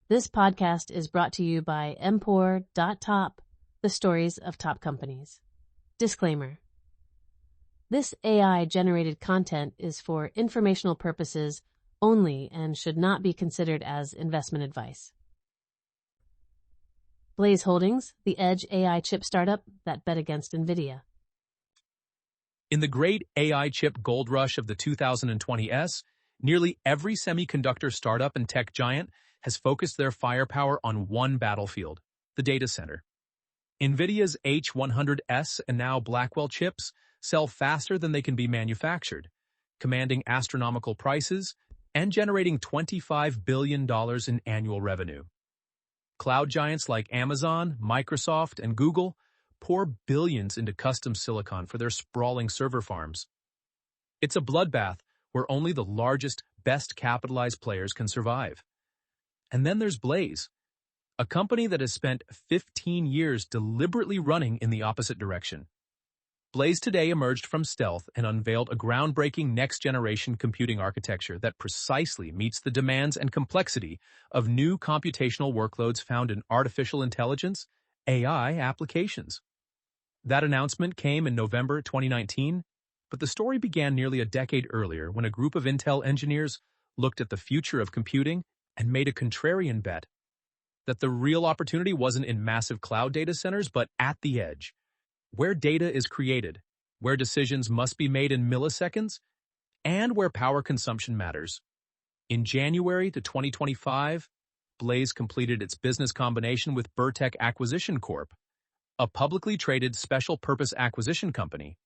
This podcast is brought to you by Empor.top, the stories of top companies. Disclaimer. This AI-generated content is for informational purposes only and should not be considered as investment advice. Blaize Holdings, the edge AI chip startup that bet against NVIDIA. In the great AI chip gold rush of the 2020s, nearly every semiconductor startup and tech giant has focused their firepower on one battlefield, the data center. NVIDIA's H100S and now Blackwell chips sell faster than they can be manufactured, commanding astronomical prices and generating $25 billion in annual revenue. Cloud giants like Amazon, Microsoft, and Google pour billions into custom silicon for their sprawling server farms. It's a bloodbath where only the largest, best capitalized players can survive. And then there's Blaize, a company that has spent 15 years deliberately running in the opposite direction. Blaize today emerged from stealth and unveiled a groundbreaking next-generation computing architecture that precisely meets the demands and complexity of new computational workloads found in artificial intelligence, AI applications. That announcement came in November 2019, but the story began nearly a decade earlier when a group of Intel engineers looked at the future of computing and made a contrarian bet that the real opportunity wasn't in massive cloud data centers, but at the edge, where data is created, where decisions must be made in milliseconds, and where power consumption matters. In January 2025, Blaize completed its business combination with Burtech Acquisition Corp., a publicly traded special-purpose acquisition company.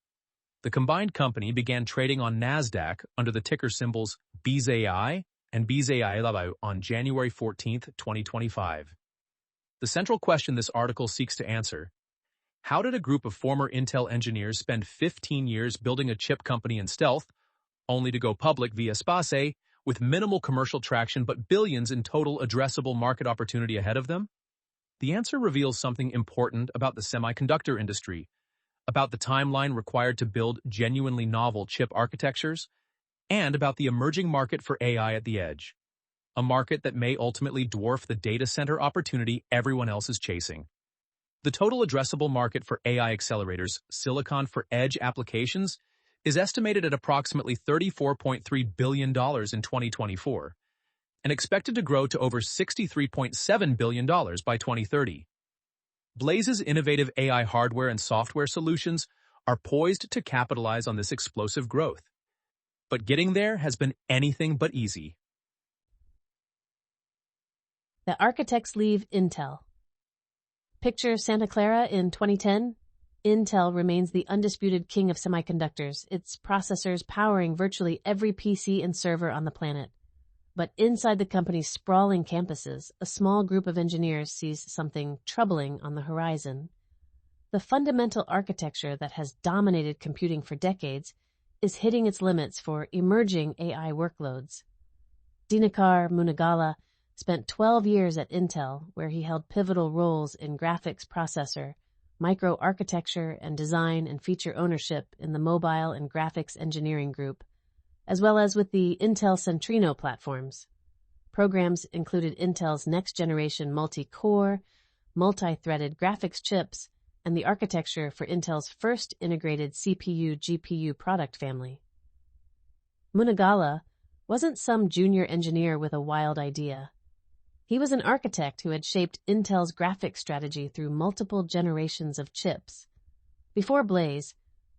The combined company began trading on NASDAQ under the ticker symbols BZAI and BZAI on January 14, 2025. The central question this article seeks to answer: how did a group of former Intel engineers spend 15 years building a chip company in stealth, only to go public via SPAC with minimal commercial traction but billions in total addressable market opportunity ahead of them? The answer reveals something important about the semiconductor industry, about the timeline required to build genuinely novel chip architectures, and about the emerging market for AI at the edge, a market that may ultimately dwarf the data center opportunity everyone else is chasing. The total addressable market for AI accelerators, silicon for edge applications, is estimated at approximately $34.3 billion in 2024 and expected to grow to over $63.7 billion by 2030. Blaize's innovative AI hardware and software solutions are poised to capitalize on this explosive growth. But getting there has been anything but easy. The architects leave Intel. Picture Santa Clara in 2010. Intel remains the undisputed king of semiconductors, its processors powering virtually every PC and server on the planet. But inside the company's sprawling campuses, a small group of engineers sees something troubling on the horizon. The fundamental architecture that has dominated computing for decades is hitting its limits for emerging AI workloads. Dinakar Munagala spent 12 years at Intel, where he held pivotal roles in graphics processor, microarchitecture, and design and feature ownership in the mobile and graphics engineering group, as well as with the Intel Centrino platforms. Programs included Intel's next-generation multi-core, multi-threaded graphics chips, and the architecture for Intel's first integrated CPU-GPU product family. Munagala wasn't some junior engineer with a wild idea. He was an architect who had shaped Intel's graphics strategy through multiple generations of chips. Before Blaize,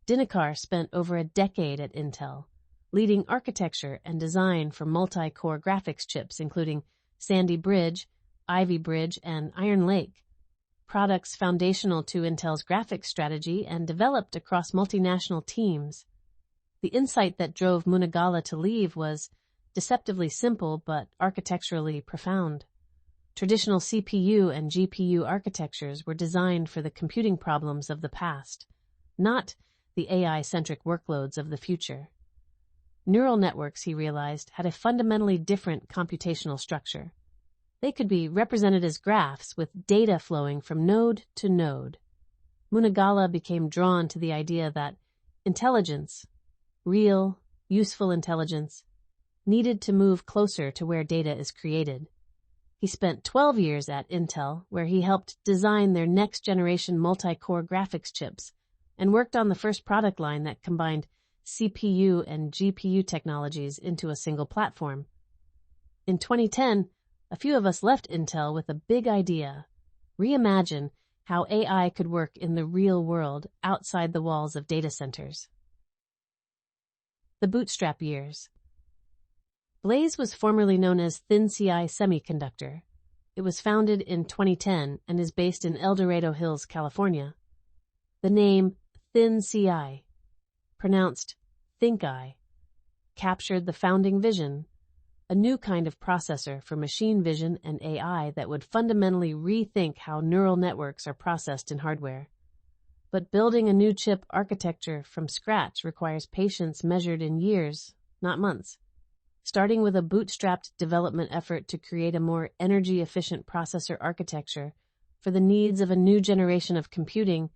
Dinakar spent over a decade at Intel, leading architecture and design for multi-core graphics chips including Sandy Bridge, Ivy Bridge, and Iron Lake, products foundational to Intel's graphics strategy and developed across multinational teams. The insight that drove Munagala to leave was deceptively simple but architecturally profound. Traditional CPU and GPU architectures were designed for the computing problems of the past, not the AI-centric workloads of the future. Neural networks, he realized, had a fundamentally different computational structure. They could be represented as graphs with data flowing from node to node. Munagala became drawn to the idea that intelligence, real, useful intelligence, needed to move closer to where data is created. He spent 12 years at Intel, where he helped design their next-generation multi-core graphics chips and worked on the first product line that combined CPU and GPU technologies into a single platform. In 2010, a few of us left Intel with a big idea: reimagine how AI could work in the real world outside the walls of data centers. The bootstrap years. Blaize was formerly known as ThinCI Semiconductor. It was founded in 2010 and is based in El Dorado Hills, California. The name ThinCI, pronounced ThinkEye, captured the founding vision: a new kind of processor for machine vision and AI that would fundamentally rethink how neural networks are processed in hardware. But building a new chip architecture from scratch requires patience measured in years, not months. Starting with a bootstrapped development effort to create a more energy-efficient processor architecture for the needs of a new generation of computing,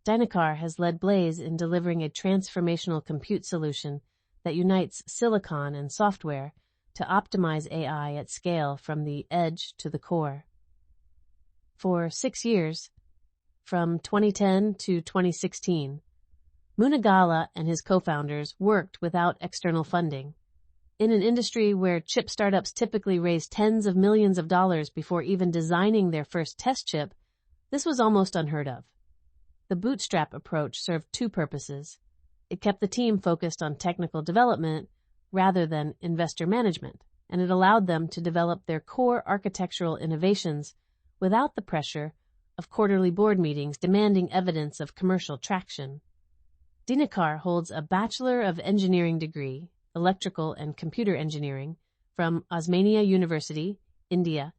Dinakar has led Blaize in delivering a transformational compute solution that unites silicon and software to optimize AI at scale from the edge to the core. For 6 years, from 2010 to 2016, Munagala and his co-founders worked without external funding. In an industry where chip startups typically raise tens of millions of dollars before even designing their first test chip, this was almost unheard of. The bootstrap approach served two purposes. It kept the team focused on technical development rather than investor management, and it allowed them to develop their core architectural innovations without the pressure of quarterly board meetings demanding evidence of commercial traction. Dinakar holds a Bachelor of Engineering degree, Electrical and Computer Engineering, from Osmania University, India,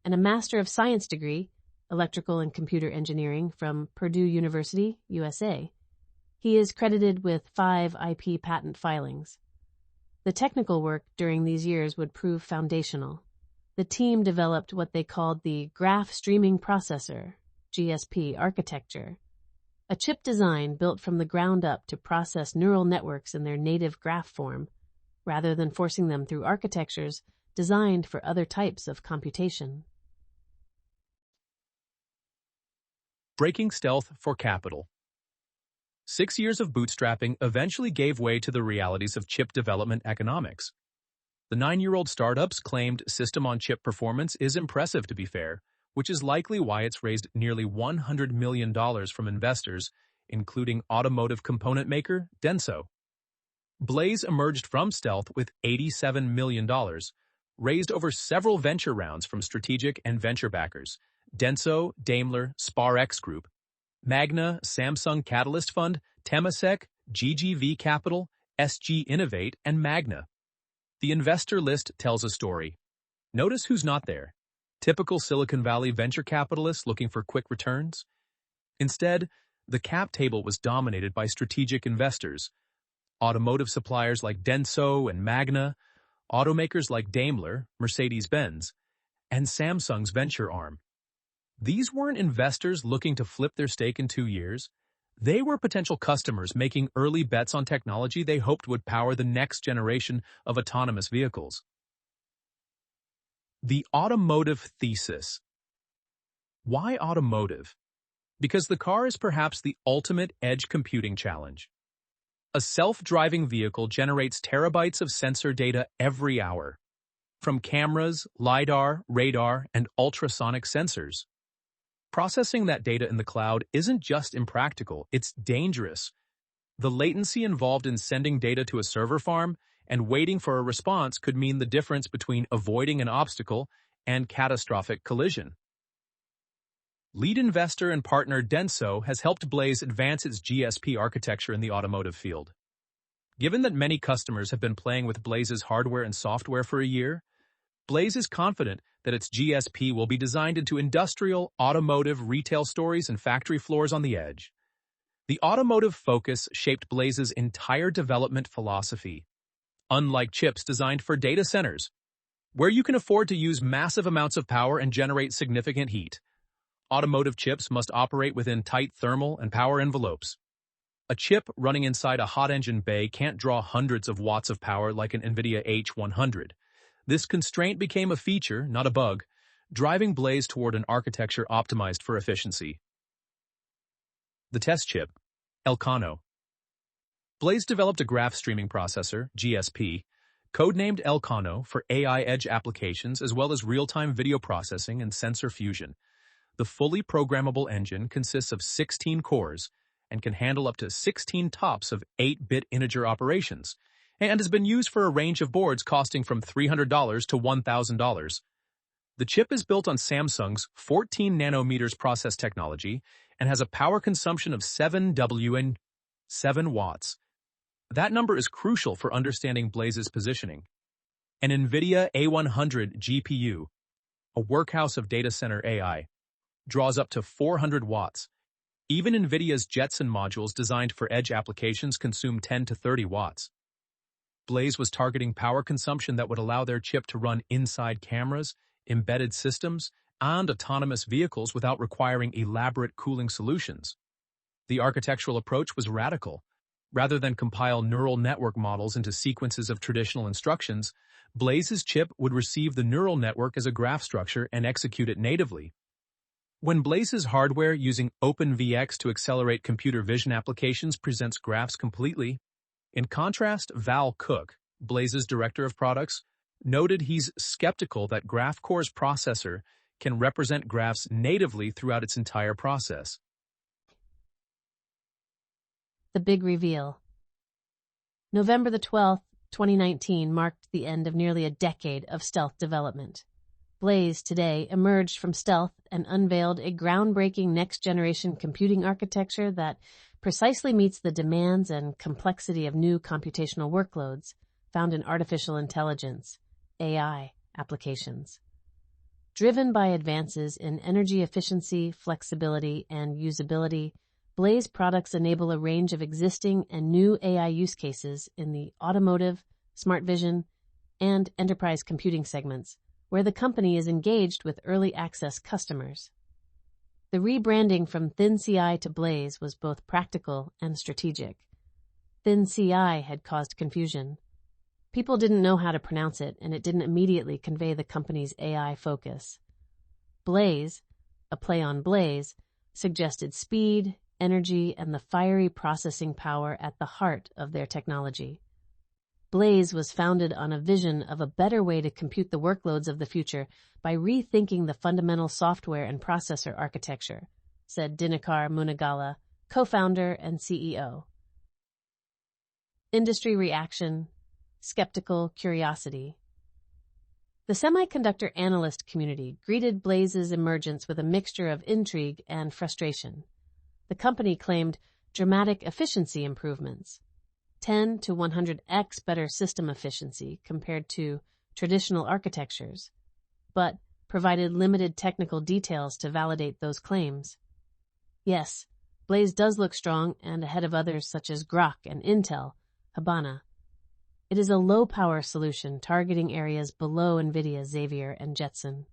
and a Master of Science degree, Electrical and Computer Engineering, from Purdue University, USA. He is credited with 5 IP patent filings. The technical work during these years would prove foundational. The team developed what they called the Graph Streaming Processor, GSP architecture, a chip design built from the ground up to process neural networks in their native graph form, rather than forcing them through architectures designed for other types of computation. Breaking stealth for capital. 6 years of bootstrapping eventually gave way to the realities of chip development economics. The 9-year-old startup's claimed system-on-chip performance is impressive, to be fair, which is likely why it's raised nearly $100 million from investors, including automotive component maker DENSO. Blaize emerged from stealth with $87 million, raised over several venture rounds from strategic and venture backers: DENSO, Daimler, SPARX Group, Magna, Samsung Catalyst Fund, Temasek, GGV Capital, SG Innovate, and Magna. The investor list tells a story. Notice who's not there. Typical Silicon Valley venture capitalists looking for quick returns? Instead, the cap table was dominated by strategic investors: automotive suppliers like DENSO and Magna, automakers like Daimler, Mercedes-Benz, and Samsung's venture arm. These weren't investors looking to flip their stake in 2 years. They were potential customers making early bets on technology they hoped would power the next generation of autonomous vehicles. The automotive thesis. Why automotive? Because the car is perhaps the ultimate edge computing challenge. A self-driving vehicle generates terabytes of sensor data every hour, from cameras, LiDAR, radar, and ultrasonic sensors. Processing that data in the cloud isn't just impractical, it's dangerous. The latency involved in sending data to a server farm and waiting for a response could mean the difference between avoiding an obstacle and catastrophic collision. Lead investor and partner DENSO has helped Blaize advance its GSP architecture in the automotive field. Given that many customers have been playing with Blaize's hardware and software for a year, Blaize is confident that its GSP will be designed into industrial, automotive, retail stores and factory floors on the edge. The automotive focus shaped Blaize's entire development philosophy. Unlike chips designed for data centers, where you can afford to use massive amounts of power and generate significant heat, automotive chips must operate within tight thermal and power envelopes. A chip running inside a hot engine bay can't draw hundreds of watts of power like an NVIDIA H100. This constraint became a feature, not a bug, driving Blaize toward an architecture optimized for efficiency. The test chip, Elcano. Blaize developed a graph streaming processor, GSP, codenamed Elcano for AI edge applications as well as real-time video processing and sensor fusion. The fully programmable engine consists of 16 cores and can handle up to 16 TOPS of 8-bit integer operations, and has been used for a range of boards costing from $300 to $1,000. The chip is built on Samsung's 14 nanometers process technology and has a power consumption of 7 W and 7 watts. That number is crucial for understanding Blaize's positioning. An NVIDIA A100 GPU, a workhouse of data center AI, draws up to 400 watts. Even NVIDIA's Jetson modules designed for edge applications consume 10 to 30 watts. Blaize was targeting power consumption that would allow their chip to run inside cameras, embedded systems, and autonomous vehicles without requiring elaborate cooling solutions. The architectural approach was radical. Rather than compile neural network models into sequences of traditional instructions, Blaize's chip would receive the neural network as a graph structure and execute it natively. When Blaize's hardware using OpenVX to accelerate computer vision applications presents graphs completely, in contrast, Val Cook, Blaize's director of products, noted he's skeptical that GraphCore's processor can represent graphs natively throughout its entire process. The big reveal. November the 12th, 2019 marked the end of nearly a decade of stealth development. Blaize today emerged from stealth and unveiled a groundbreaking next-generation computing architecture that precisely meets the demands and complexity of new computational workloads found in artificial intelligence, AI, applications. Driven by advances in energy efficiency, flexibility, and usability, Blaize products enable a range of existing and new AI use cases in the automotive, smart vision, and enterprise computing segments, where the company is engaged with early access customers. The rebranding from ThinCI to Blaize was both practical and strategic. ThinCI had caused confusion. People didn't know how to pronounce it, and it didn't immediately convey the company's AI focus. Blaize, a play on Blaze, suggested speed, energy, and the fiery processing power at the heart of their technology. Blaize was founded on a vision of a better way to compute the workloads of the future by rethinking the fundamental software and processor architecture, said Dinakar Munagala, co-founder and CEO. Industry reaction, skeptical curiosity. The semiconductor analyst community greeted Blaize's emergence with a mixture of intrigue and frustration. The company claimed dramatic efficiency improvements, 10 to 100x better system efficiency compared to traditional architectures, but provided limited technical details to validate those claims. Yes, Blaize does look strong and ahead of others such as Grok and Intel, Habana. It is a low-power solution targeting areas below NVIDIA, Xavier, and Jetson.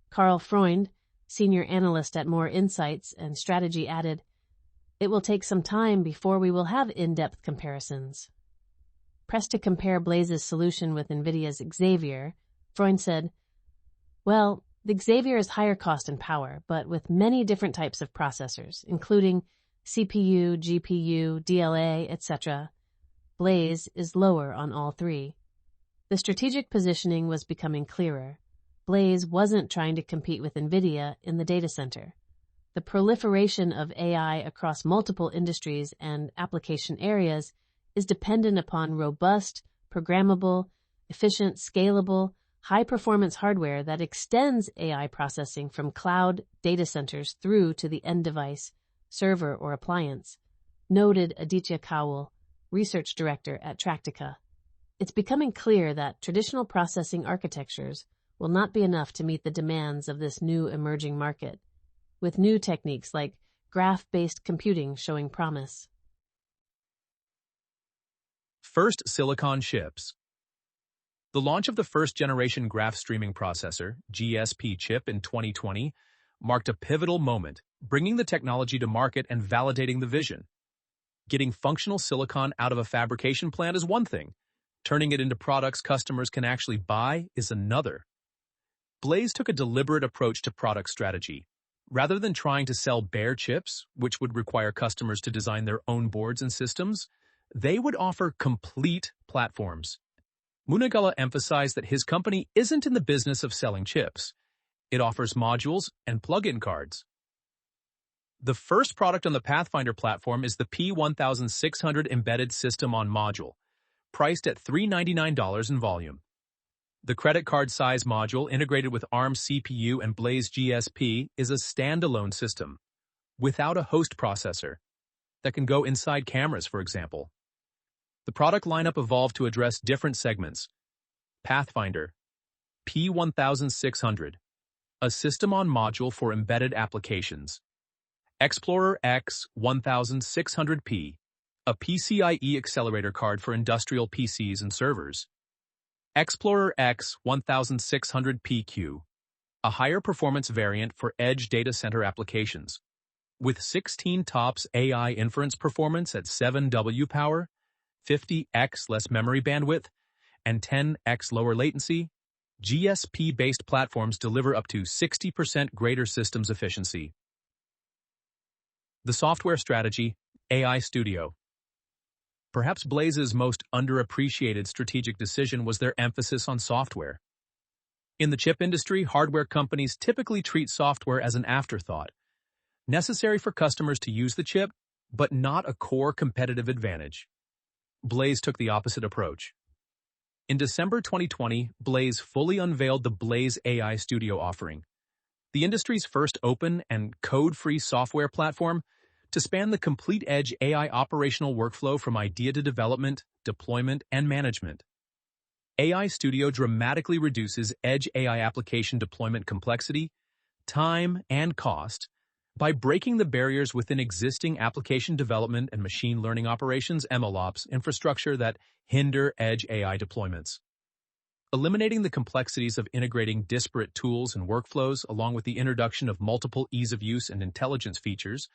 Carl Freund, senior analyst at More Insights and Strategy, added, "It will take some time before we will have in-depth comparisons." Pressed to compare Blaize's solution with NVIDIA's Xavier, Freund said, "Well, the Xavier is higher cost and power, but with many different types of processors, including CPU, GPU, DLA, etc. Blaize is lower on all three." The strategic positioning was becoming clearer. Blaize wasn't trying to compete with NVIDIA in the data center. The proliferation of AI across multiple industries and application areas is dependent upon robust, programmable, efficient, scalable, high-performance hardware that extends AI processing from cloud data centers through to the end device, server, or appliance, noted Aditya Kowal, research director at Tractica. It's becoming clear that traditional processing architectures will not be enough to meet the demands of this new emerging market, with new techniques like graph-based computing showing promise. First silicon chips. The launch of the first-generation graph streaming processor, GSP chip, in 2020 marked a pivotal moment, bringing the technology to market and validating the vision. Getting functional silicon out of a fabrication plant is one thing. Turning it into products customers can actually buy is another. Blaize took a deliberate approach to product strategy. Rather than trying to sell bare chips, which would require customers to design their own boards and systems, they would offer complete platforms. Munagala emphasized that his company isn't in the business of selling chips. It offers modules and plug-in cards. The first product on the Pathfinder platform is the P1600 Embedded System on Module, priced at $399 in volume. The credit card size module, integrated with ARM CPU and Blaize GSP, is a standalone system, without a host processor, that can go inside cameras, for example. The product lineup evolved to address different segments. Pathfinder, P1600, a system on module for embedded applications. Explorer X1600P, a PCIe accelerator card for industrial PCs and servers. Explorer X1600PQ, a higher performance variant for edge data center applications. With 16 TOPS AI inference performance at 7W power, 50x less memory bandwidth, and 10x lower latency, GSP-based platforms deliver up to 60% greater systems efficiency. The software strategy, AI Studio. Perhaps Blaize's most underappreciated strategic decision was their emphasis on software. In the chip industry, hardware companies typically treat software as an afterthought, necessary for customers to use the chip, but not a core competitive advantage. Blaize took the opposite approach. In December 2020, Blaize fully unveiled the Blaize AI Studio offering, the industry's first open and code-free software platform to span the complete edge AI operational workflow from idea to development, deployment, and management. AI Studio dramatically reduces edge AI application deployment complexity, time, and cost by breaking the barriers within existing application development and machine learning operations (MLOps) infrastructure that hinder edge AI deployments. Eliminating the complexities of integrating disparate tools and workflows along with the introduction of multiple ease-of-use and intelligence features,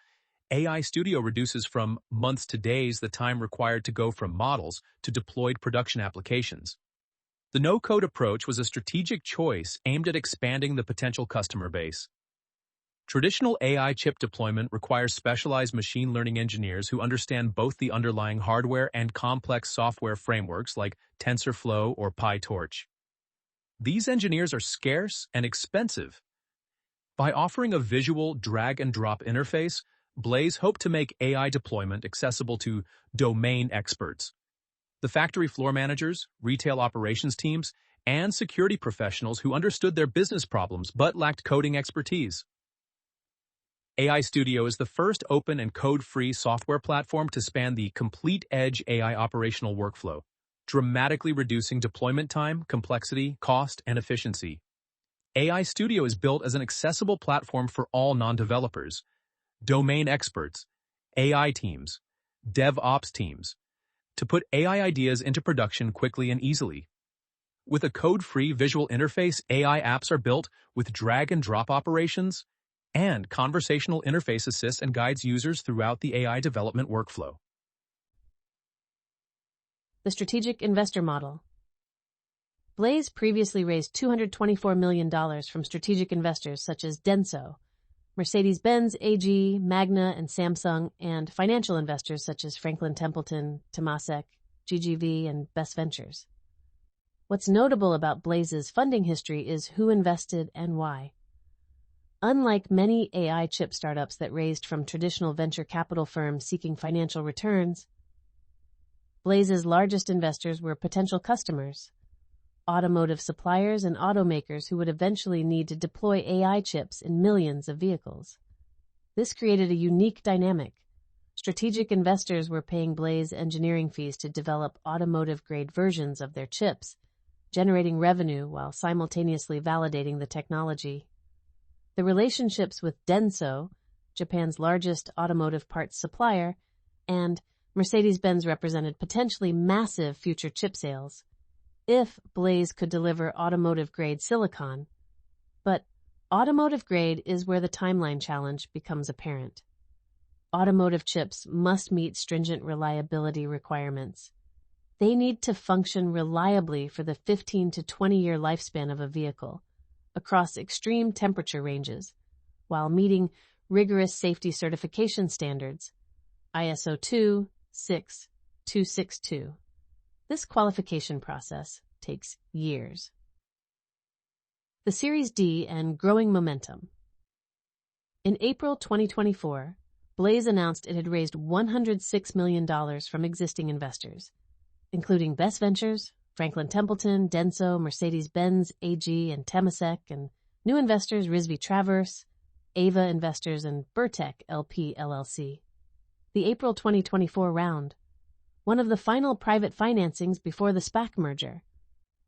AI Studio reduces from months to days the time required to go from models to deployed production applications. The no-code approach was a strategic choice aimed at expanding the potential customer base. Traditional AI chip deployment requires specialized machine learning engineers who understand both the underlying hardware and complex software frameworks like TensorFlow or PyTorch. These engineers are scarce and expensive. By offering a visual drag-and-drop interface, Blaize hoped to make AI deployment accessible to domain experts, the factory floor managers, retail operations teams, and security professionals who understood their business problems but lacked coding expertise. AI Studio is the first open and code-free software platform to span the complete edge AI operational workflow, dramatically reducing deployment time, complexity, cost, and efficiency. AI Studio is built as an accessible platform for all non-developers, domain experts, AI teams, DevOps teams, to put AI ideas into production quickly and easily. With a code-free visual interface, AI apps are built with drag-and-drop operations, and conversational interface assists and guides users throughout the AI development workflow. The strategic investor model. Blaize previously raised $224 million from strategic investors such as DENSO, Mercedes-Benz AG, Magna, and Samsung, and financial investors such as Franklin Templeton, Temasek, GGV, and Best Ventures. What's notable about Blaize's funding history is who invested and why. Unlike many AI chip startups that raised from traditional venture capital firms seeking financial returns, Blaize's largest investors were potential customers, automotive suppliers and automakers who would eventually need to deploy AI chips in millions of vehicles. This created a unique dynamic. Strategic investors were paying Blaize engineering fees to develop automotive-grade versions of their chips, generating revenue while simultaneously validating the technology. The relationships with DENSO, Japan's largest automotive parts supplier, and Mercedes-Benz represented potentially massive future chip sales, if Blaize could deliver automotive-grade silicon. But automotive-grade is where the timeline challenge becomes apparent. Automotive chips must meet stringent reliability requirements. They need to function reliably for the 15 to 20-year lifespan of a vehicle, across extreme temperature ranges, while meeting rigorous safety certification standards, ISO 26262. This qualification process takes years. The Series D and growing momentum. In April 2024, Blaize announced it had raised $106 million from existing investors, including Best Ventures, Franklin Templeton, DENSO, Mercedes-Benz, AG, and Temasek, and new investors Rizvi Traverse, Ava Investors, and Burtech LP LLC. The April 2024 round, one of the final private financings before the SPAC merger,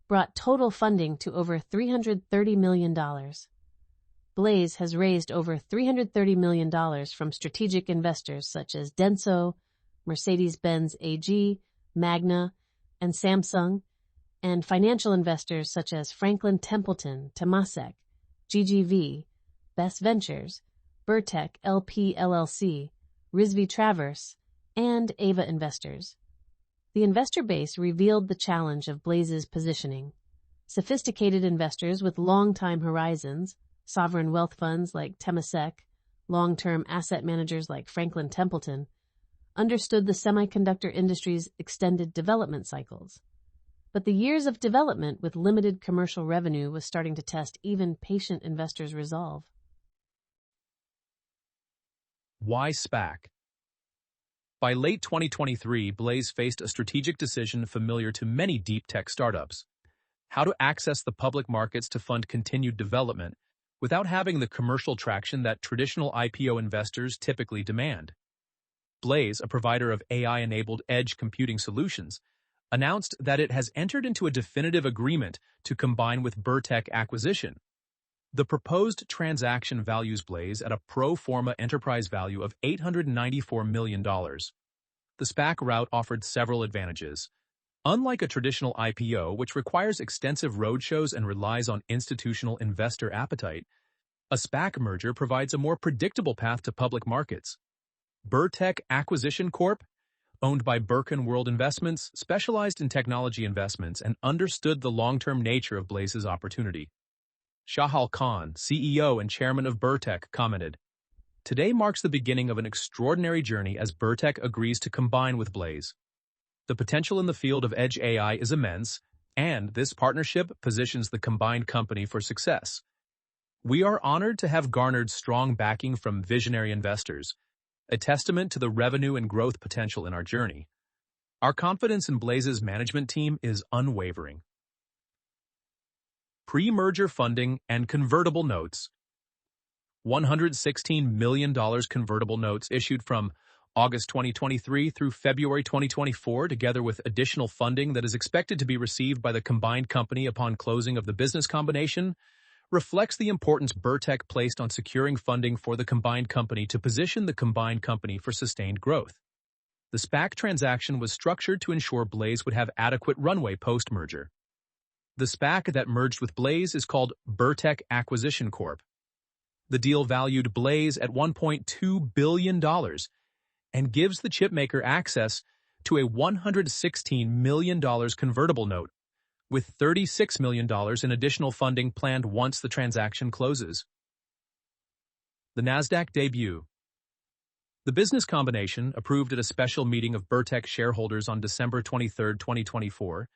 brought total funding to over $330 million. Blaize has raised over $330 million from strategic investors such as DENSO, Mercedes-Benz AG, Magna, and Samsung, and financial investors such as Franklin Templeton, Temasek, GGV, Best Ventures, Burtech LP LLC, Rizvi Traverse, and Ava Investors. The investor base revealed the challenge of Blaize's positioning. Sophisticated investors with long-time horizons, sovereign wealth funds like Temasek, long-term asset managers like Franklin Templeton, understood the semiconductor industry's extended development cycles. But the years of development with limited commercial revenue was starting to test even patient investors' resolve. Why SPAC? By late 2023, Blaize faced a strategic decision familiar to many deep tech startups: how to access the public markets to fund continued development without having the commercial traction that traditional IPO investors typically demand. Blaize, a provider of AI-enabled edge computing solutions, announced that it has entered into a definitive agreement to combine with Burtech Acquisition. The proposed transaction values Blaize at a pro forma enterprise value of $894 million. The SPAC route offered several advantages. Unlike a traditional IPO, which requires extensive roadshows and relies on institutional investor appetite, a SPAC merger provides a more predictable path to public markets. Burtech Acquisition Corp., owned by Birkin World Investments, specialized in technology investments and understood the long-term nature of Blaize's opportunity. Shahal Khan, CEO and chairman of Burtech, commented, "Today marks the beginning of an extraordinary journey as Burtech agrees to combine with Blaize. The potential in the field of edge AI is immense, and this partnership positions the combined company for success. We are honored to have garnered strong backing from visionary investors, a testament to the revenue and growth potential in our journey. Our confidence in Blaize's management team is unwavering." Pre-merger funding and convertible notes. $116 million convertible notes issued from August 2023 through February 2024, together with additional funding that is expected to be received by the combined company upon closing of the business combination, reflects the importance Burtech placed on securing funding for the combined company to position the combined company for sustained growth. The SPAC transaction was structured to ensure Blaize would have adequate runway post-merger. The SPAC that merged with Blaize is called Burtech Acquisition Corp. The deal valued Blaize at $1.2 billion and gives the chipmaker access to a $116 million convertible note, with $36 million in additional funding planned once the transaction closes. The Nasdaq debut. The business combination, approved at a special meeting of Burtech shareholders on December 23, 2024,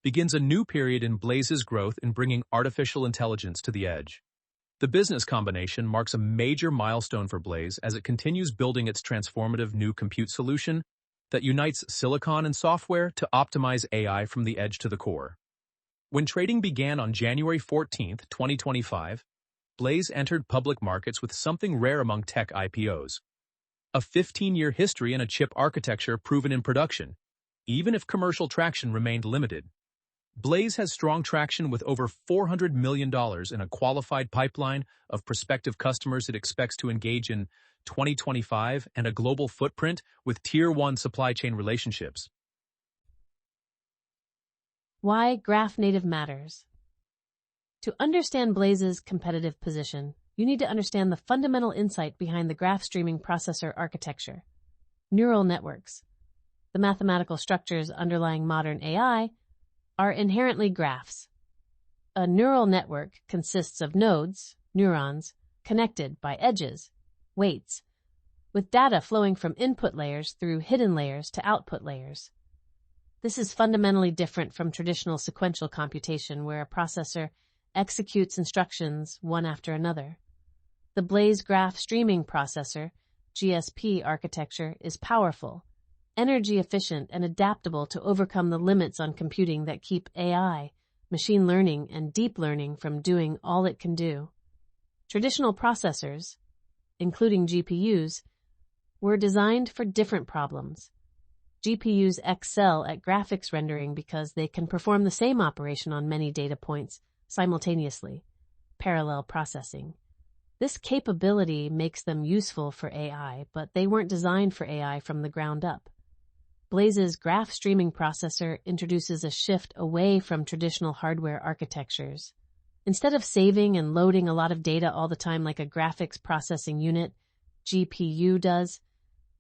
begins a new period in Blaize's growth in bringing artificial intelligence to the edge. The business combination marks a major milestone for Blaize as it continues building its transformative new compute solution that unites silicon and software to optimize AI from the edge to the core. When trading began on January 14, 2025, Blaize entered public markets with something rare among tech IPOs: a 15-year history in a chip architecture proven in production, even if commercial traction remained limited. Blaize has strong traction with over $400 million in a qualified pipeline of prospective customers it expects to engage in 2025 and a global footprint with Tier 1 supply chain relationships. Why graph native matters. To understand Blaize's competitive position, you need to understand the fundamental insight behind the graph streaming processor architecture. Neural networks, the mathematical structures underlying modern AI, are inherently graphs. A neural network consists of nodes, neurons, connected by edges, weights, with data flowing from input layers through hidden layers to output layers. This is fundamentally different from traditional sequential computation where a processor executes instructions one after another. The Blaize Graph Streaming Processor, GSP architecture, is powerful, energy efficient, and adaptable to overcome the limits on computing that keep AI, machine learning, and deep learning from doing all it can do. Traditional processors, including GPUs, were designed for different problems. GPUs excel at graphics rendering because they can perform the same operation on many data points simultaneously, parallel processing. This capability makes them useful for AI, but they weren't designed for AI from the ground up. Blaize's graph streaming processor introduces a shift away from traditional hardware architectures. Instead of saving and loading a lot of data all the time like a graphics processing unit, GPU does,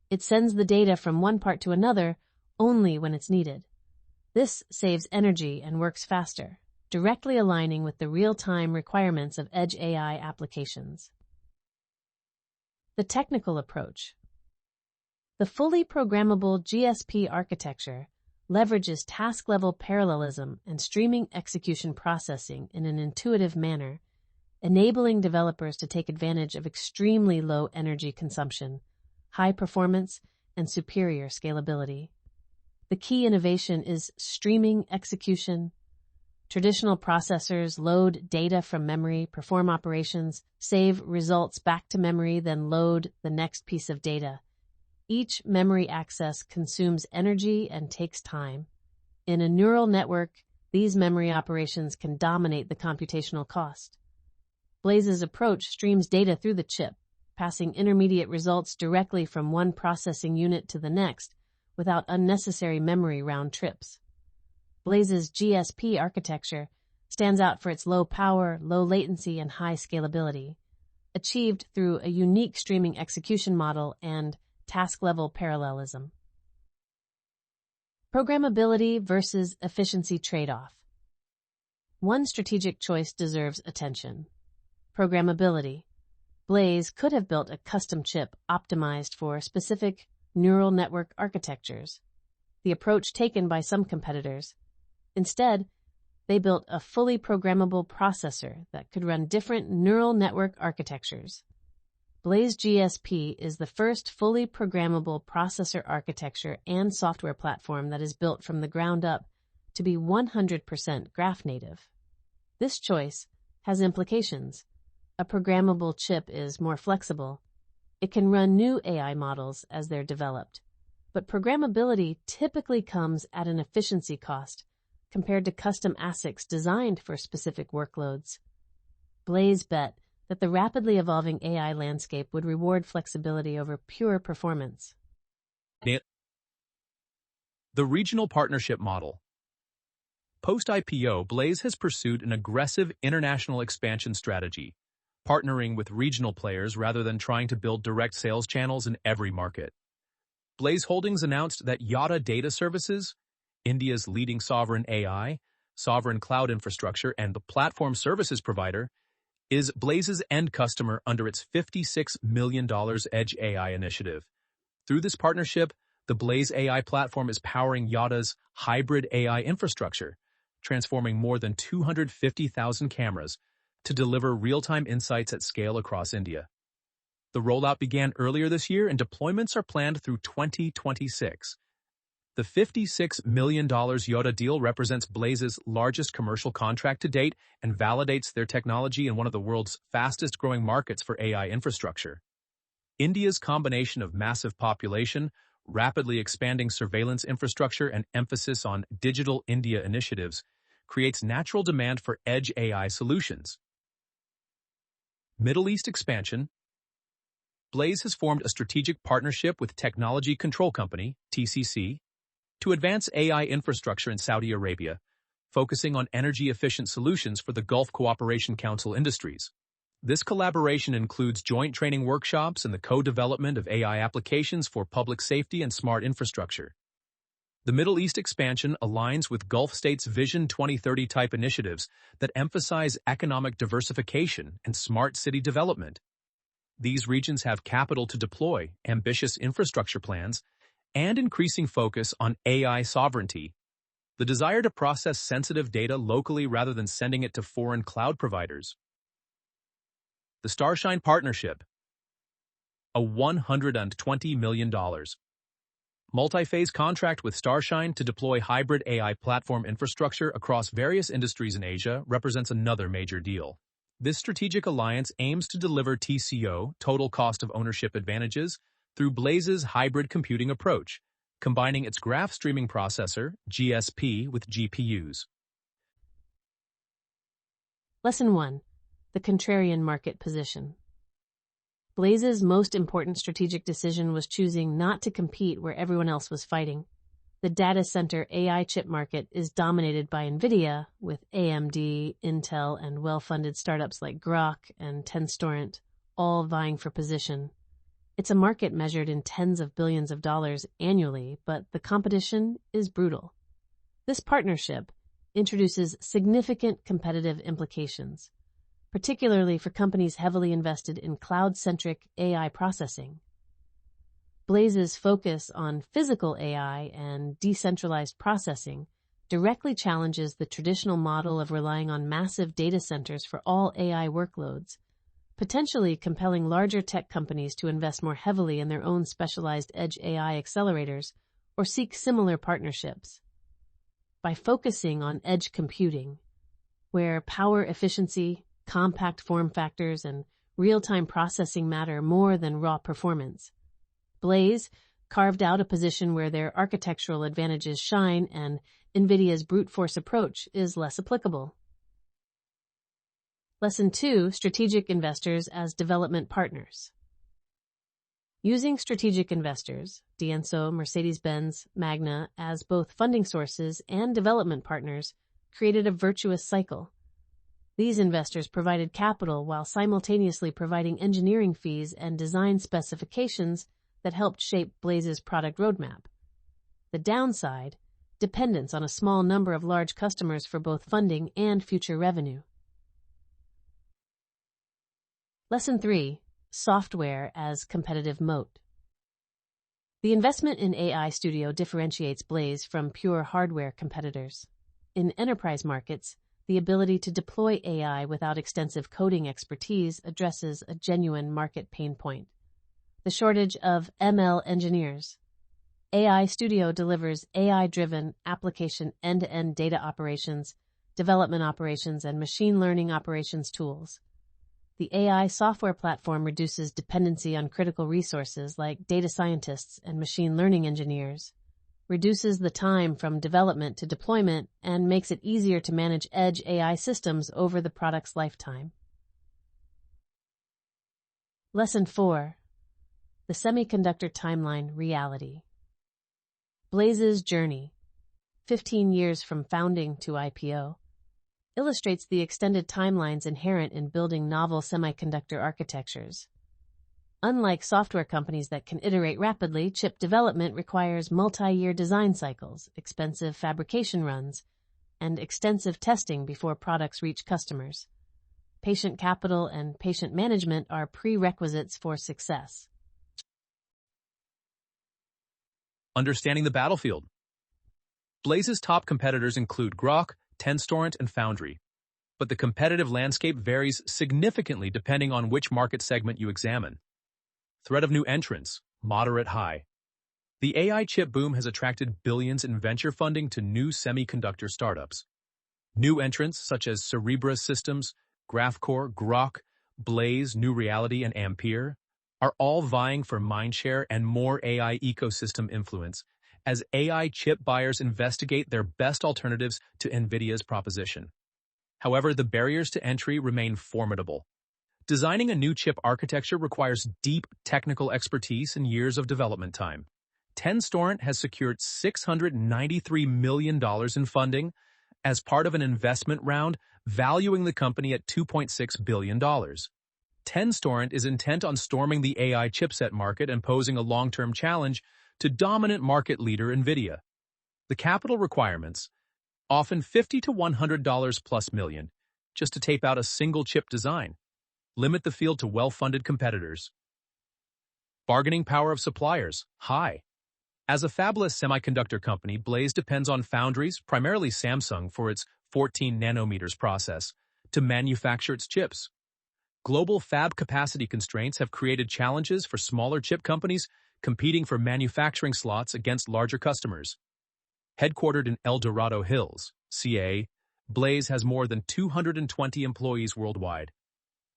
it sends the data from one part to another only when it's needed. This saves energy and works faster, directly aligning with the real-time requirements of edge AI applications. The technical approach. The fully programmable GSP architecture leverages task-level parallelism and streaming execution processing in an intuitive manner, enabling developers to take advantage of extremely low energy consumption, high performance, and superior scalability. The key innovation is streaming execution. Traditional processors load data from memory, perform operations, save results back to memory, then load the next piece of data. Each memory access consumes energy and takes time. In a neural network, these memory operations can dominate the computational cost. Blaize's approach streams data through the chip, passing intermediate results directly from one processing unit to the next without unnecessary memory round trips. Blaize's GSP architecture stands out for its low power, low latency, and high scalability, achieved through a unique streaming execution model and task-level parallelism. Programmability versus efficiency trade-off. One strategic choice deserves attention. Programmability. Blaize could have built a custom chip optimized for specific neural network architectures, the approach taken by some competitors. Instead, they built a fully programmable processor that could run different neural network architectures. Blaize GSP is the first fully programmable processor architecture and software platform that is built from the ground up to be 100% graph native. This choice has implications. A programmable chip is more flexible. It can run new AI models as they're developed. But programmability typically comes at an efficiency cost compared to custom ASICs designed for specific workloads. Blaize bet that the rapidly evolving AI landscape would reward flexibility over pure performance. The regional partnership model. Post-IPO, Blaize has pursued an aggressive international expansion strategy, partnering with regional players rather than trying to build direct sales channels in every market. Blaize Holdings announced that Yada Data Services, India's leading sovereign AI, sovereign cloud infrastructure, and the platform services provider, is Blaize's end customer under its $56 million Edge AI initiative. Through this partnership, the Blaize AI platform is powering Yada's hybrid AI infrastructure, transforming more than 250,000 cameras to deliver real-time insights at scale across India. The rollout began earlier this year and deployments are planned through 2026. The $56 million Yada deal represents Blaize's largest commercial contract to date and validates their technology in one of the world's fastest-growing markets for AI infrastructure. India's combination of massive population, rapidly expanding surveillance infrastructure, and emphasis on Digital India initiatives creates natural demand for edge AI solutions. Middle East expansion. Blaize has formed a strategic partnership with Technology Control Company, TCC, to advance AI infrastructure in Saudi Arabia, focusing on energy-efficient solutions for the Gulf Cooperation Council industries. This collaboration includes joint training workshops and the co-development of AI applications for public safety and smart infrastructure. The Middle East expansion aligns with Gulf states' Vision 2030 type initiatives that emphasize economic diversification and smart city development. These regions have capital to deploy, ambitious infrastructure plans, and increasing focus on AI sovereignty. The desire to process sensitive data locally rather than sending it to foreign cloud providers. The Starshine Partnership. A $120 million multi-phase contract with Starshine to deploy hybrid AI platform infrastructure across various industries in Asia represents another major deal. This strategic alliance aims to deliver TCO, total cost of ownership advantages, through Blaize's hybrid computing approach, combining its graph streaming processor, GSP, with GPUs. Lesson 1. The Contrarian Market Position. Blaize's most important strategic decision was choosing not to compete where everyone else was fighting. The data center AI chip market is dominated by NVIDIA, with AMD, Intel, and well-funded startups like Grok and Tenstorrent all vying for position. It's a market measured in tens of billions of dollars annually, but the competition is brutal. This partnership introduces significant competitive implications, particularly for companies heavily invested in cloud-centric AI processing. Blaize's focus on physical AI and decentralized processing directly challenges the traditional model of relying on massive data centers for all AI workloads, potentially compelling larger tech companies to invest more heavily in their own specialized edge AI accelerators or seek similar partnerships. By focusing on edge computing, where power efficiency, compact form factors, and real-time processing matter more than raw performance, Blaize carved out a position where their architectural advantages shine and NVIDIA's brute force approach is less applicable. Lesson 2. Strategic investors as development partners. Using strategic investors, DENSO, Mercedes-Benz, Magna, as both funding sources and development partners created a virtuous cycle. These investors provided capital while simultaneously providing engineering fees and design specifications that helped shape Blaize's product roadmap. The downside, dependence on a small number of large customers for both funding and future revenue. Lesson 3. Software as competitive moat. The investment in AI Studio differentiates Blaize from pure hardware competitors. In enterprise markets, the ability to deploy AI without extensive coding expertise addresses a genuine market pain point: the shortage of ML engineers. AI Studio delivers AI-driven application end-to-end data operations, development operations, and machine learning operations tools. The AI software platform reduces dependency on critical resources like data scientists and machine learning engineers, reduces the time from development to deployment, and makes it easier to manage edge AI systems over the product's lifetime. Lesson 4. The Semiconductor Timeline Reality. Blaize's journey, 15 years from founding to IPO, illustrates the extended timelines inherent in building novel semiconductor architectures. Unlike software companies that can iterate rapidly, chip development requires multi-year design cycles, expensive fabrication runs, and extensive testing before products reach customers. Patient capital and patient management are prerequisites for success. Understanding the battlefield. Blaize's top competitors include Grok, Tenstorrent, and Foundry, but the competitive landscape varies significantly depending on which market segment you examine. Threat of new entrants, moderate high. The AI chip boom has attracted billions in venture funding to new semiconductor startups. New entrants such as Cerebras Systems, Graphcore, Grok, Blaize, New Reality, and Ampere are all vying for mindshare and more AI ecosystem influence as AI chip buyers investigate their best alternatives to NVIDIA's proposition. However, the barriers to entry remain formidable. Designing a new chip architecture requires deep technical expertise and years of development time. Tenstorrent has secured $693 million in funding as part of an investment round valuing the company at $2.6 billion. Tenstorrent is intent on storming the AI chipset market and posing a long-term challenge to dominant market leader NVIDIA. The capital requirements, often $50 to $100 plus million, just to tape out a single chip design, limit the field to well-funded competitors. Bargaining power of suppliers, high. As a fabless semiconductor company, Blaize depends on foundries, primarily Samsung for its 14 nanometers process, to manufacture its chips. Global fab capacity constraints have created challenges for smaller chip companies competing for manufacturing slots against larger customers. Headquartered in El Dorado Hills, CA, Blaize has more than 220 employees worldwide.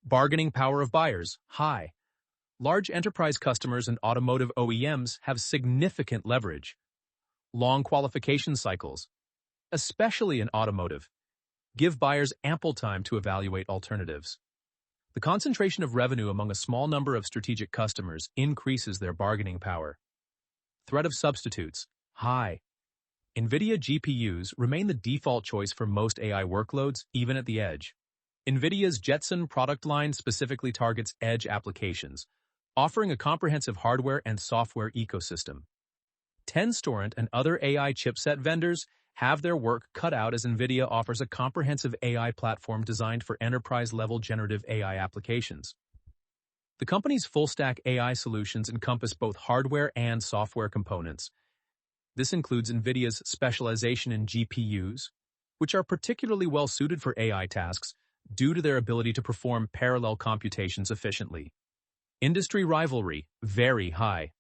Bargaining power of buyers, high. Large enterprise customers and automotive OEMs have significant leverage. Long qualification cycles, especially in automotive, give buyers ample time to evaluate alternatives. The concentration of revenue among a small number of strategic customers increases their bargaining power. Threat of substitutes, high. NVIDIA GPUs remain the default choice for most AI workloads, even at the edge. NVIDIA's Jetson product line specifically targets edge applications, offering a comprehensive hardware and software ecosystem. Tenstorrent and other AI chipset vendors have their work cut out as NVIDIA offers a comprehensive AI platform designed for enterprise-level generative AI applications. The company's full-stack AI solutions encompass both hardware and software components. This includes NVIDIA's specialization in GPUs, which are particularly well-suited for AI tasks due to their ability to perform parallel computations efficiently. Industry rivalry, very high.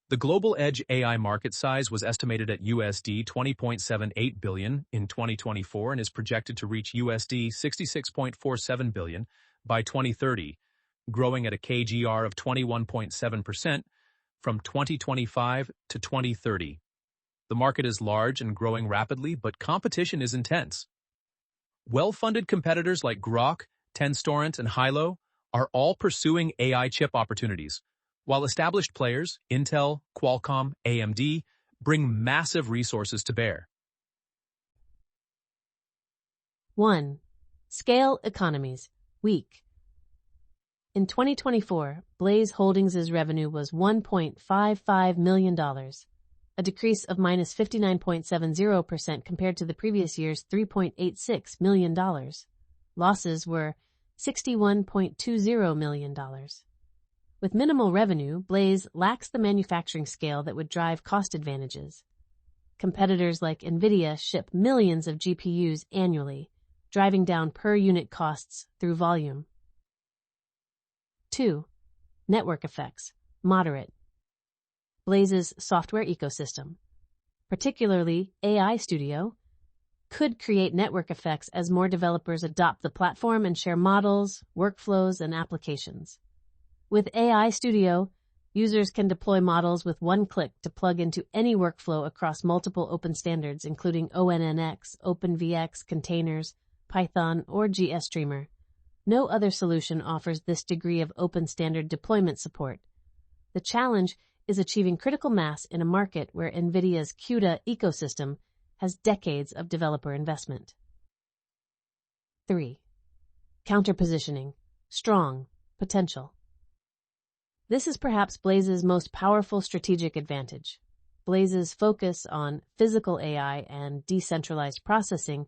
The global edge AI market size was estimated at USD 20.78 billion in 2024 and is projected to reach USD 66.47 billion by 2030, growing at a CAGR of 21.7% from 2025 to 2030. The market is large and growing rapidly, but competition is intense. Well-funded competitors like Grok, Tenstorrent, and Hilo are all pursuing AI chip opportunities, while established players, Intel, Qualcomm, AMD, bring massive resources to bear. 1. Scale economies, weak. In 2024, Blaize Holdings' revenue was $1.55 million, a decrease of minus 59.70% compared to the previous year's $3.86 million. Losses were $61.20 million. With minimal revenue, Blaize lacks the manufacturing scale that would drive cost advantages. Competitors like NVIDIA ship millions of GPUs annually, driving down per-unit costs through volume. 2. Network effects, moderate. Blaize's software ecosystem, particularly AI Studio, could create network effects as more developers adopt the platform and share models, workflows, and applications. With AI Studio, users can deploy models with one click to plug into any workflow across multiple open standards, including ONNX, OpenVX, containers, Python, or GStreamer. No other solution offers this degree of open standard deployment support. The challenge is achieving critical mass in a market where NVIDIA's CUDA ecosystem has decades of developer investment. 3. Counterpositioning, strong, potential. This is perhaps Blaize's most powerful strategic advantage. Blaize's focus on physical AI and decentralized processing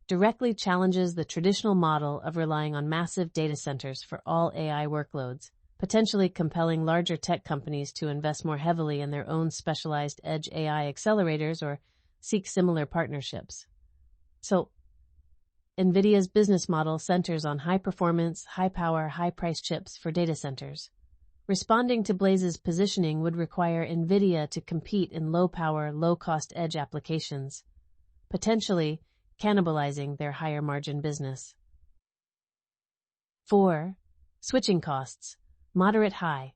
directly challenges the traditional model of relying on massive data centers for all AI workloads, potentially compelling larger tech companies to invest more heavily in their own specialized edge AI accelerators or seek similar partnerships. So, NVIDIA's business model centers on high-performance, high-power, high-price chips for data centers. Responding to Blaize's positioning would require NVIDIA to compete in low-power, low-cost edge applications, potentially cannibalizing their higher-margin business. 4. Switching costs, moderate-high.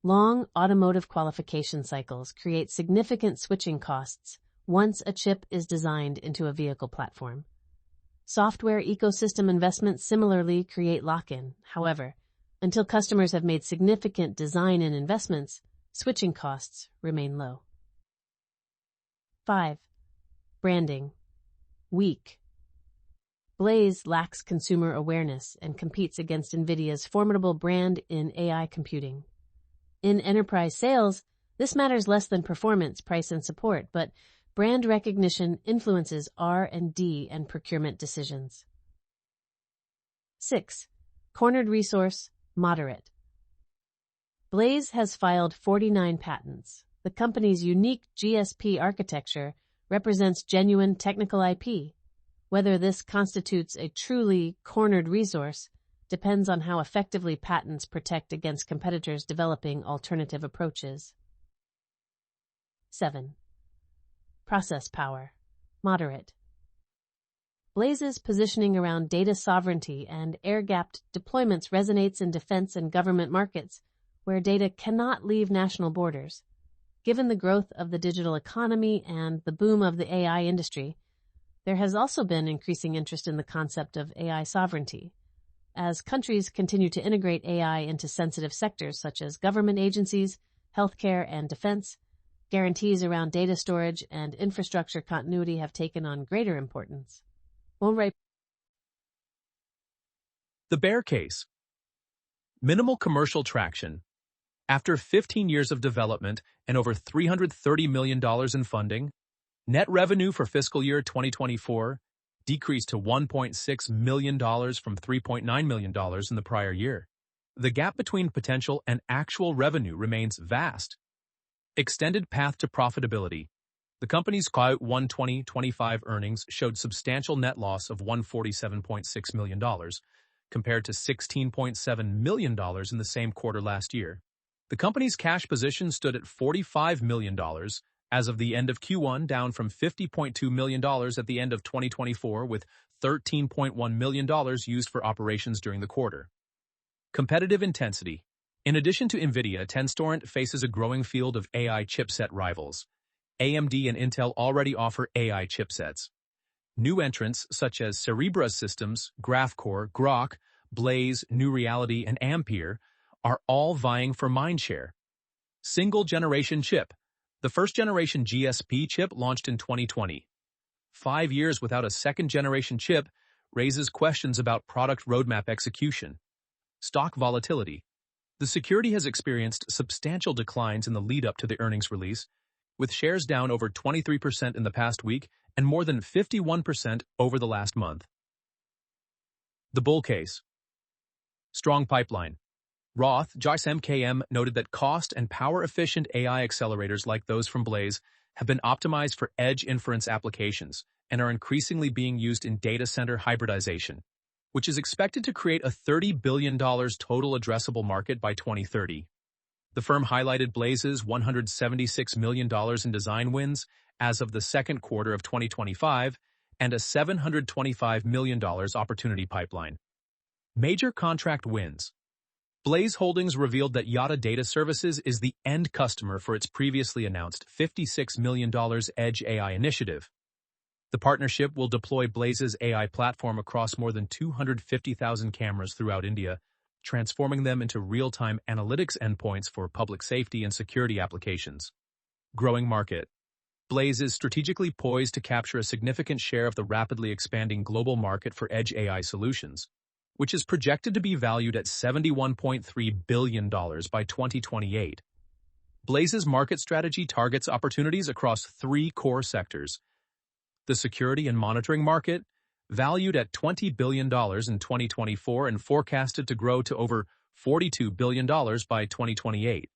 Long automotive qualification cycles create significant switching costs once a chip is designed into a vehicle platform. Software ecosystem investments similarly create lock-in. However, until customers have made significant design and investments, switching costs remain low. 5. Branding, weak. Blaize lacks consumer awareness and competes against NVIDIA's formidable brand in AI computing. In enterprise sales, this matters less than performance, price, and support, but Brand recognition influences R&D and procurement decisions. 6. Cornered resource, moderate. Blaize has filed 49 patents. The company's unique GSP architecture represents genuine technical IP. Whether this constitutes a truly cornered resource depends on how effectively patents protect against competitors developing alternative approaches. 7. Process power, moderate. Blaize's positioning around data sovereignty and air-gapped deployments resonates in defense and government markets, where data cannot leave national borders. Given the growth of the digital economy and the boom of the AI industry, there has also been increasing interest in the concept of AI sovereignty. As countries continue to integrate AI into sensitive sectors such as government agencies, healthcare, and defense, guarantees around data storage and infrastructure continuity have taken on greater importance. The bear case. Minimal commercial traction. After 15 years of development and over $330 million in funding, net revenue for fiscal year 2024 decreased to $1.6 million from $3.9 million in the prior year. The gap between potential and actual revenue remains vast. Extended path to profitability. The company's Q1 2025 earnings showed substantial net loss of $147.6 million, compared to $16.7 million in the same quarter last year. The company's cash position stood at $45 million as of the end of Q1, down from $50.2 million at the end of 2024, with $13.1 million used for operations during the quarter. Competitive intensity. In addition to NVIDIA, Tenstorrent faces a growing field of AI chipset rivals. AMD and Intel already offer AI chipsets. New entrants such as Cerebras Systems, Graphcore, Grok, Blaize, New Reality, and Ampere are all vying for mindshare. Single-generation chip. The first-generation GSP chip launched in 2020. 5 years without a second-generation chip raises questions about product roadmap execution. Stock volatility. The security has experienced substantial declines in the lead-up to the earnings release, with shares down over 23% in the past week and more than 51% over the last month. The bull case. Strong pipeline. Roth, Joyce MKM, noted that cost and power-efficient AI accelerators like those from Blaize have been optimized for edge inference applications and are increasingly being used in data center hybridization, which is expected to create a $30 billion total addressable market by 2030. The firm highlighted Blaize's $176 million in design wins as of the second quarter of 2025 and a $725 million opportunity pipeline. Major contract wins. Blaize Holdings revealed that Yada Data Services is the end customer for its previously announced $56 million Edge AI initiative. The partnership will deploy Blaize's AI platform across more than 250,000 cameras throughout India, transforming them into real-time analytics endpoints for public safety and security applications. Growing market. Blaize is strategically poised to capture a significant share of the rapidly expanding global market for Edge AI solutions, which is projected to be valued at $71.3 billion by 2028. Blaize's market strategy targets opportunities across 3 core sectors. The security and monitoring market, valued at $20 billion in 2024 and forecasted to grow to over $42 billion by 2028.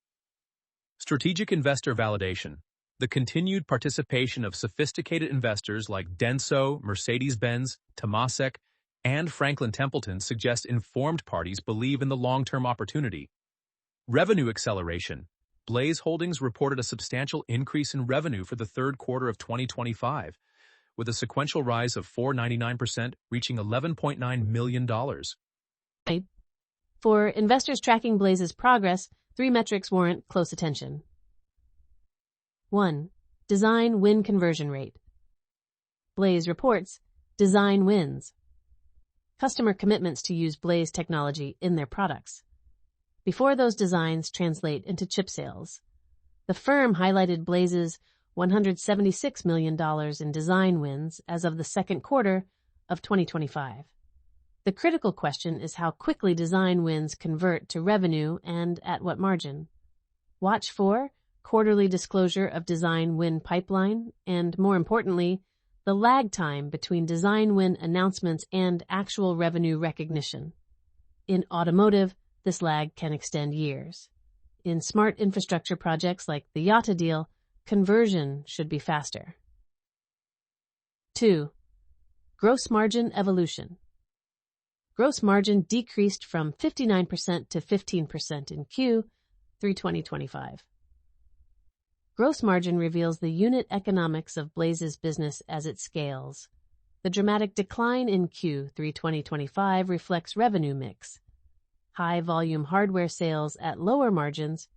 Strategic investor validation. The continued participation of sophisticated investors like DENSO, Mercedes-Benz, Temasek, and Franklin Templeton suggests informed parties believe in the long-term opportunity. Revenue acceleration. Blaize Holdings reported a substantial increase in revenue for the third quarter of 2025, with a sequential rise of 499%, reaching $11.9 million. For investors tracking Blaize's progress, 3 metrics warrant close attention. 1. Design win conversion rate. Blaize reports design wins. Customer commitments to use Blaize technology in their products. Before those designs translate into chip sales, the firm highlighted Blaize's $176 million in design wins as of the second quarter of 2025. The critical question is how quickly design wins convert to revenue and at what margin. Watch for quarterly disclosure of design win pipeline, and more importantly, the lag time between design win announcements and actual revenue recognition. In automotive, this lag can extend years. In smart infrastructure projects like the Yata deal, conversion should be faster. 2. Gross margin evolution. Gross margin decreased from 59% to 15% in Q3 2025. Gross margin reveals the unit economics of Blaize's business as it scales. The dramatic decline in Q3 2025 reflects revenue mix. High-volume hardware sales at lower margins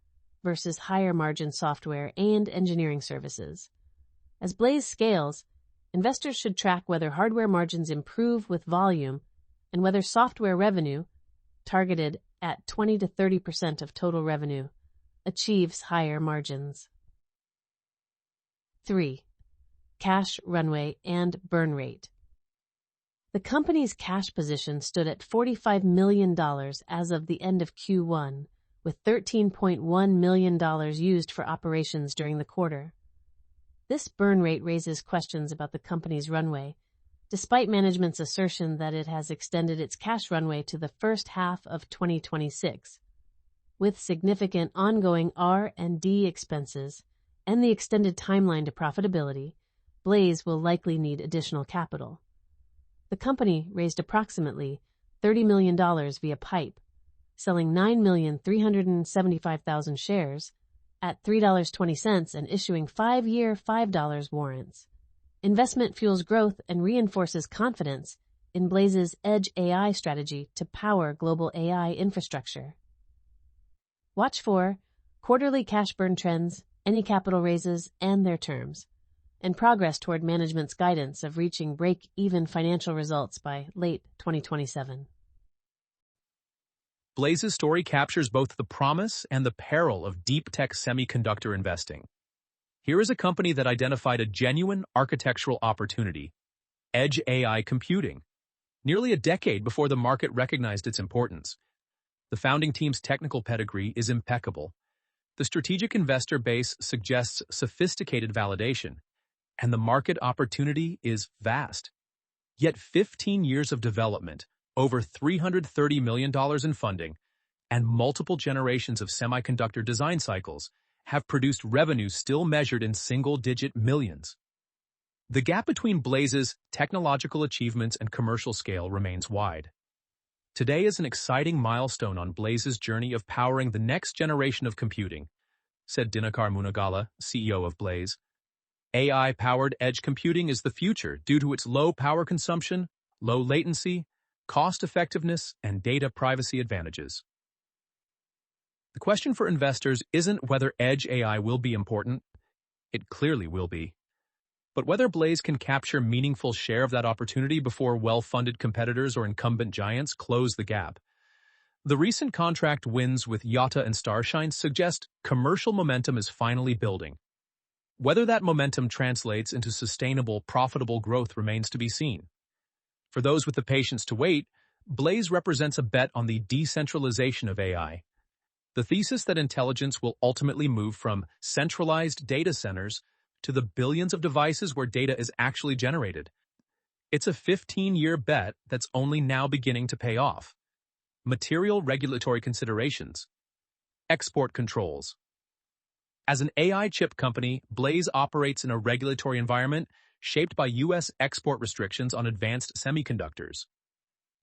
versus higher-margin software and engineering services. As Blaize scales, investors should track whether hardware margins improve with volume and whether software revenue, targeted at 20 to 30% of total revenue, achieves higher margins. 3. Cash runway and burn rate. The company's cash position stood at $45 million as of the end of Q1, with $13.1 million used for operations during the quarter. This burn rate raises questions about the company's runway, despite management's assertion that it has extended its cash runway to the first half of 2026. With significant ongoing R&D expenses and the extended timeline to profitability, Blaize will likely need additional capital. The company raised approximately $30 million via PIPE, selling 9,375,000 shares at $3.20 and issuing 5-year $5 warrants. Investment fuels growth and reinforces confidence in Blaize's Edge AI strategy to power global AI infrastructure. Watch for quarterly cash burn trends, any capital raises, and their terms, and progress toward management's guidance of reaching break-even financial results by late 2027. Blaize's story captures both the promise and the peril of deep-tech semiconductor investing. Here is a company that identified a genuine architectural opportunity, Edge AI computing, nearly a decade before the market recognized its importance. The founding team's technical pedigree is impeccable. The strategic investor base suggests sophisticated validation, and the market opportunity is vast. Yet 15 years of development, over $330 million in funding, and multiple generations of semiconductor design cycles have produced revenue still measured in single-digit millions. The gap between Blaize's technological achievements and commercial scale remains wide. Today is an exciting milestone on Blaize's journey of powering the next generation of computing, said Dinakar Munagala, CEO of Blaize. AI-powered edge computing is the future due to its low power consumption, low latency, cost-effectiveness, and data privacy advantages. The question for investors isn't whether edge AI will be important. It clearly will be. But whether Blaize can capture meaningful share of that opportunity before well-funded competitors or incumbent giants close the gap. The recent contract wins with Yata and Starshine suggest commercial momentum is finally building. Whether that momentum translates into sustainable, profitable growth remains to be seen. For those with the patience to wait, Blaize represents a bet on the decentralization of AI. The thesis that intelligence will ultimately move from centralized data centers to the billions of devices where data is actually generated. It's a 15-year bet that's only now beginning to pay off. Material regulatory considerations. Export controls. As an AI chip company, Blaize operates in a regulatory environment shaped by U.S. export restrictions on advanced semiconductors.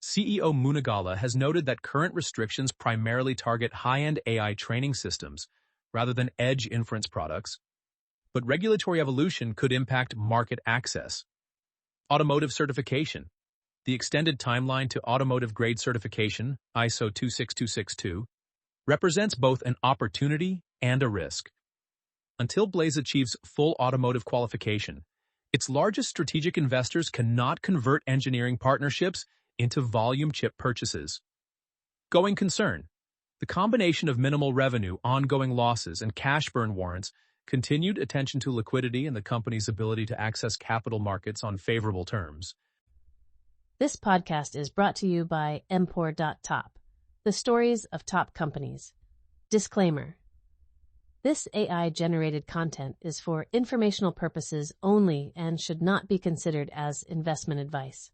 CEO Munagala has noted that current restrictions primarily target high-end AI training systems rather than edge inference products, but regulatory evolution could impact market access. Automotive certification. The extended timeline to automotive-grade certification, ISO 26262, represents both an opportunity and a risk. Until Blaize achieves full automotive qualification, its largest strategic investors cannot convert engineering partnerships into volume chip purchases. Going concern. The combination of minimal revenue, ongoing losses, and cash burn warrants continued attention to liquidity and the company's ability to access capital markets on favorable terms. This podcast is brought to you by Empor.top, the stories of top companies. Disclaimer. This AI-generated content is for informational purposes only and should not be considered as investment advice.